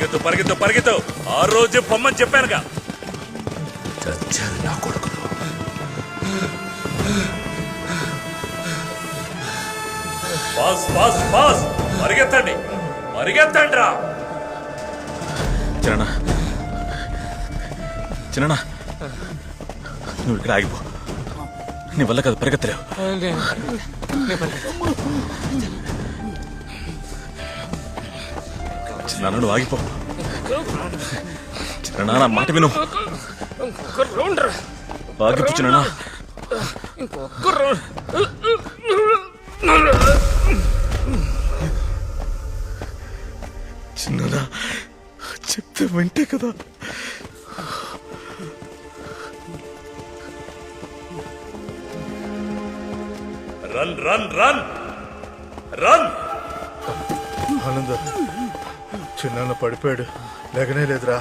పరిగెత్తు పరిగెత్తు పరిగెత్తు. ఆ రోజు పొమ్మని చెప్పానుగా. చచ్చారు నా కొడుకులు. బాస్ బాస్ బాస్ పరిగెత్తండి, పరిగెత్తండి రా. చిన్న చిన్న నువ్వు ఇక్కడ ఆగిపో. నీ వల్ల కదా పరిగెత్తలేవు. చిన్న నువ్వు ఆగిపో. చిన్న నా మాట విను. ఆగిపో చిన్న. చిన్ననా చెప్తే వింటే కదా. Run run run run. ఆనంద చిన్న పడిపోయాడు, లేకనే లేదురా.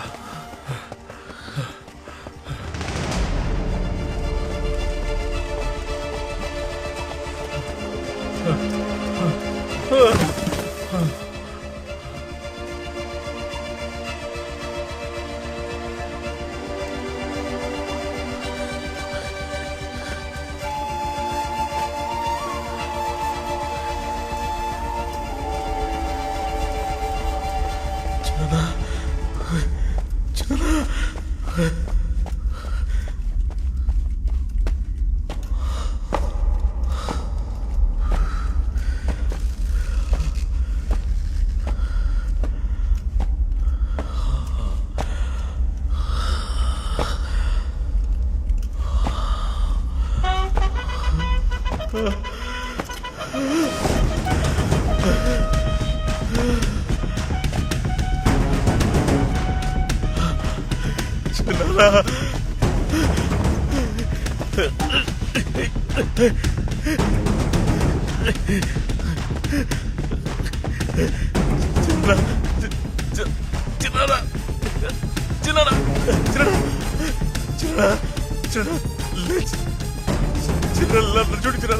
చూడు చిన్న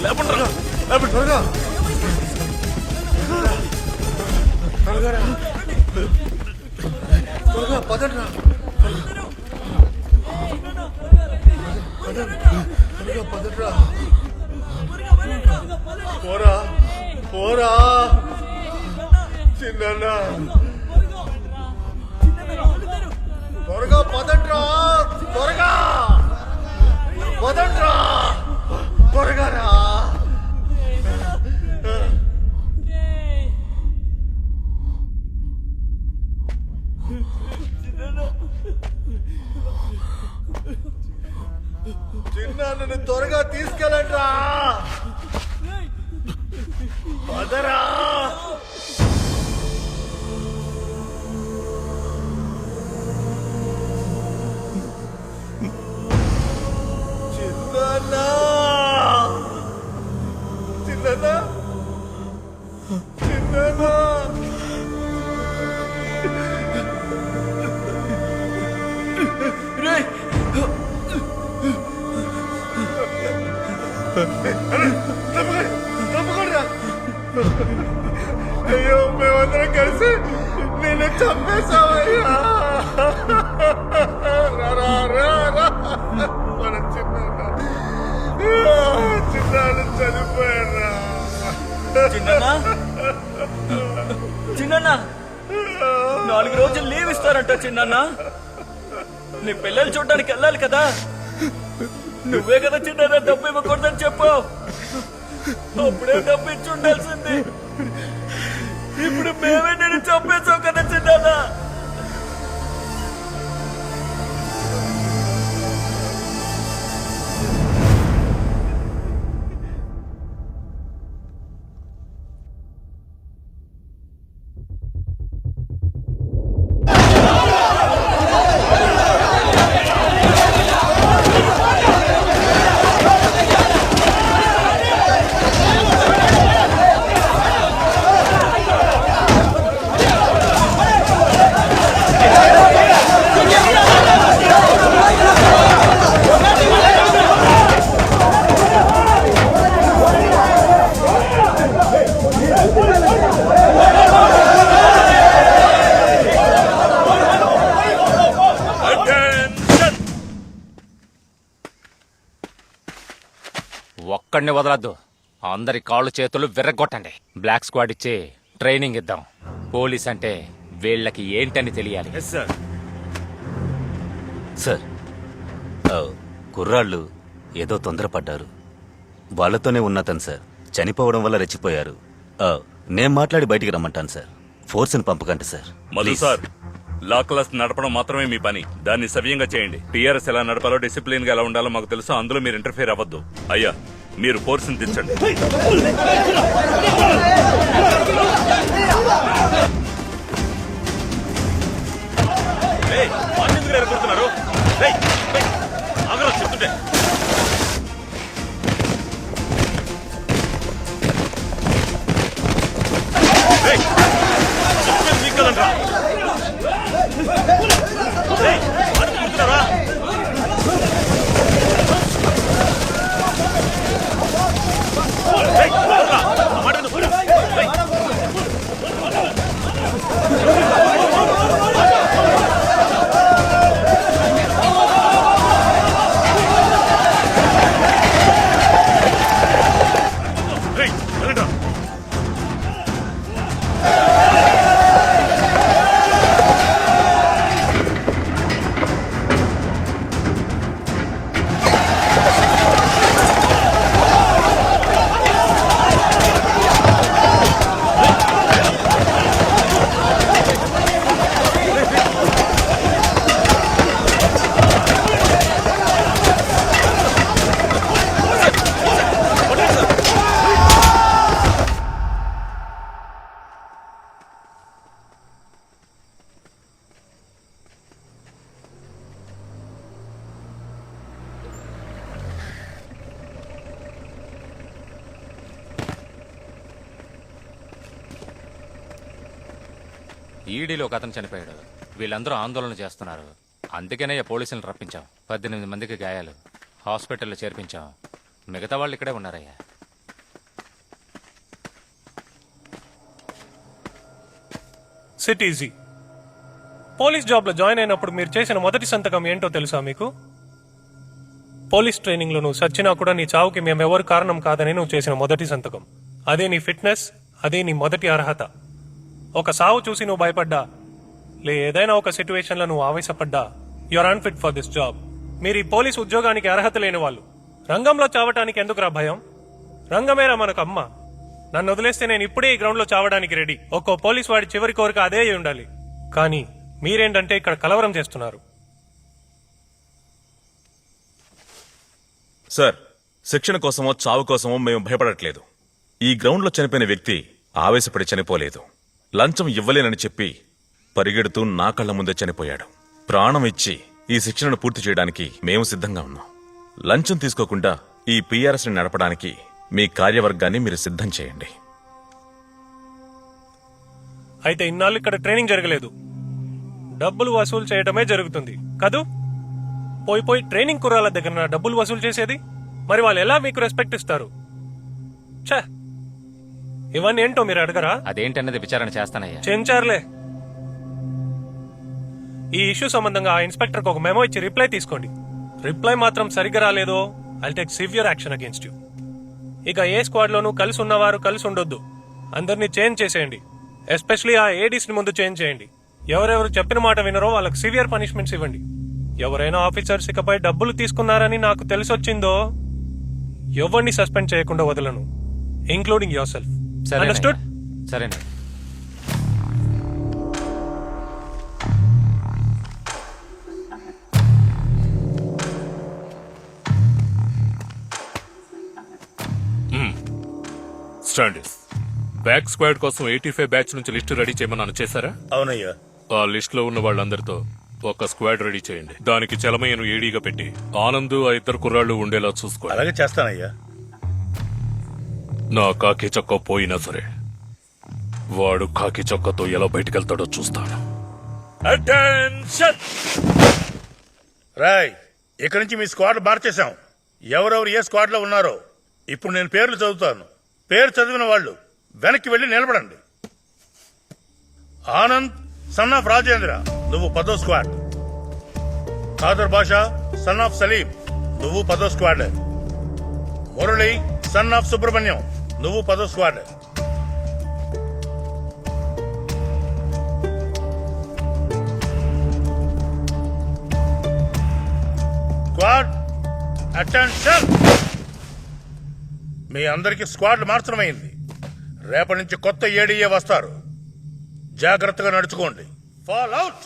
లేకుండా త్వరగా త్వరగా పదండ్రా. త్వరగా పదండ్రా. పోరా పోరా చిన్న. త్వరగా పదండ్రా, త్వరగా పదండ్రా, త్వరగా రా. చిన్న నన్ను త్వరగా తీసుకెళ్ళండ్రా. పదరా. చిన్న చిన్న చిన్న అయ్యో మేమందరం కలిసి నేను చంపేశామయ్యా. మన చిన్న చనిపోయారా. చిన్న 4 రోజులు లీవ్ ఇస్తారంట చిన్న. నీ పిల్లలు చూడడానికి వెళ్ళాలి కదా. నువ్వే కదా చిన్న డబ్బు ఇవ్వకూడదని చెప్పు. అప్పుడే డబ్బు ఇచ్చి ఉండాల్సింది. ఇప్పుడు మేమే నేను చంపేశావు కదా చిన్న. ఒక్కడిని వదలద్దు. అందరి కాళ్ళు చేతులు విర్రగొట్టండి. బ్లాక్ స్క్వాడ్ ఇచ్చి ట్రైనింగ్ ఇద్దాం. పోలీస్ అంటే వీళ్ళకి ఏంటని తెలియాలి. సార్ కుర్రాళ్ళు ఏదో తొందరపడ్డారు. వాళ్ళతోనే ఉన్నతను సార్. చనిపోవడం వల్ల రెచ్చిపోయారు. నేను మాట్లాడి బయటికి రమ్మంటాను సార్. ఫోర్స్ని పంపకండి sir. Madhu please. Sir, law class నడపడం మాత్రమే మీ పని. దాన్ని సవ్యంగా చేయండి. టీఆర్ఎస్ ఎలా నడపాలో, డిసిప్లిన్ గా ఎలా ఉండాలో మాకు తెలుసు. అందులో మీరు ఇంటర్ఫియర్ అవ్వద్దు. అయ్యా, మీరు ఫోర్స్ని దించండి. చెప్తుంటే మీకు కదంట్రా. ఈడీలో ఒక అతను చనిపోయాడు. వీళ్ళందరూ ఆందోళన చేస్తున్నారు. అందుకనే పోలీసులను రప్పించాం. 18 మందికి గాయాలు. హాస్పిటల్లో చేర్పించాం. మిగతా వాళ్ళు ఇక్కడే ఉన్నారయ్యా. Sit easy. పోలీస్ జాబ్లో జాయిన్ అయినప్పుడు మీరు చేసిన మొదటి సంతకం ఏంటో తెలుసా మీకు? పోలీస్ ట్రైనింగ్లో నువ్వు సచ్చినా కూడా నీ చావుకి మేమెవరు కారణం కాదని నువ్వు చేసిన మొదటి సంతకం. అదే నీ ఫిట్నెస్, అదే నీ మొదటి అర్హత. ఒక సావు చూసి నువ్వు భయపడ్డా, ఏదైనా ఒక సిచ్యువేషన్లో నువ్వు ఆవేశపడ్డా, you are unfit for this job. మీరు ఈ పోలీస్ ఉద్యోగానికి అర్హత లేని వాళ్ళు. రంగంలో చావటానికి ఎందుకురా భయం? రంగమేరా మనకు అమ్మ. నన్ను వదిలేస్తే నేను ఇప్పుడే ఈ గ్రౌండ్లో చావడానికి రెడీ. ఒక్కో పోలీస్ వాడి చివరి కోరిక అదే అయి ఉండాలి. కానీ మీరేంటంటే ఇక్కడ కలవరం చేస్తున్నారు. సార్, శిక్షణ కోసమో చావు కోసమో మేము భయపడట్లేదు. ఈ గ్రౌండ్లో చనిపోయిన వ్యక్తి ఆవేశపడి చనిపోలేదు. లంచం ఇవ్వలేనని చెప్పి పరిగెడుతూ నా కళ్ల ముందే చనిపోయాడు. ప్రాణం ఇచ్చి ఈ శిక్షణను పూర్తి చేయడానికి మేము సిద్ధంగా ఉన్నాం. లంచం తీసుకోకుండా ఈ PRS ని నడపడానికి మీ కార్యవర్గాన్ని మీరు సిద్ధం చేయండి. అయితే ఇన్నాళ్ళు ఇక్కడ ట్రైనింగ్ జరగలేదు, డబ్బులు వసూలు చేయడమే జరుగుతుంది కదూ? పోయి ట్రైనింగ్ కుర్రాల దగ్గర డబ్బులు వసూలు చేసేది? మరి వాళ్ళు ఎలా మీకు రెస్పెక్ట్ ఇస్తారు? ఛే, ఇవన్నీ ఏంటో మీరు అడగరా? అదేంటన్నది విచారణ చేస్తానయ్యా. చెంచారులే. ఈ ఇష్యూ సంబంధంగా ఆ ఇన్స్పెక్టర్కి ఒక మెమో ఇచ్చి రిప్లై తీసుకోండి. రిప్లై మాత్రం సరిగ్గా రాలేదో I'll take severe action against you. ఇక ఏ స్క్వాడ్ లోనూ కలిసి ఉన్నవారు కలిసి ఉండొద్దు. అందరినీ చేంజ్ చేసేయండి. ఎస్పెషలీ ఆ ఏడీస్ ని ముందు చేంజ్ చేయండి. ఎవరెవరు చెప్పిన మాట వినరో వాళ్ళకి సివియర్ పనిష్మెంట్స్ ఇవ్వండి. ఎవరైనా ఆఫీసర్స్ ఇకపై డబ్బులు తీసుకున్నారని నాకు తెలిసొచ్చిందో ఎవరిని సస్పెండ్ చేయకుండా వదలను, ఇంక్లూడింగ్ యువర్ సెల్ఫ్. అండర్స్టూడ్? సరేనా? స్టాండ్. బ్యాక్ స్క్వాడ్ కోసం 85 బ్యాచ్ నుంచి లిస్టు రెడీ చేయమని చేశారా? అవునయ్యా. ఆ లిస్ట్ లో ఉన్న వాళ్ళందరితో ఒక స్క్వాడ్ రెడీ చేయండి. దానికి చలమయ్యను ఏడీగా పెట్టి ఆనంద్ ఆ ఇద్దరు కుర్రాళ్ళు ఉండేలా చూసుకో. అలాగే చేస్తానయ్యా. నా కాకి చొక్క పోయినా సరే వాడు కాకి చొక్కతో ఎలా బయటకెళ్తాడో చూస్తాను. రాయ్, ఇక్కడి నుంచి మీ స్క్వాడ్ మార్చేశాం. ఎవరెవరు ఏ స్క్వాడ్ లో ఉన్నారో ఇప్పుడు నేను పేర్లు చదువుతాను. పేరు చదివిన వాళ్ళు వెనక్కి వెళ్లి నిలబడండి. ఆనంద్ సన్ ఆఫ్ రాజేంద్ర, నువ్వు 10వ squad. Khader Basha son of Saleem, నువ్వు 10వ squad. Murali son of Subrahmanyam నువ్వు 10వ స్క్వాడ్. Squad attention. మీ అందరికి స్క్వాడ్లు మార్చడమైంది. రేపటి నుంచి కొత్త ఏడీఏ వస్తారు. జాగ్రత్తగా నడుచుకోండి. Fall out.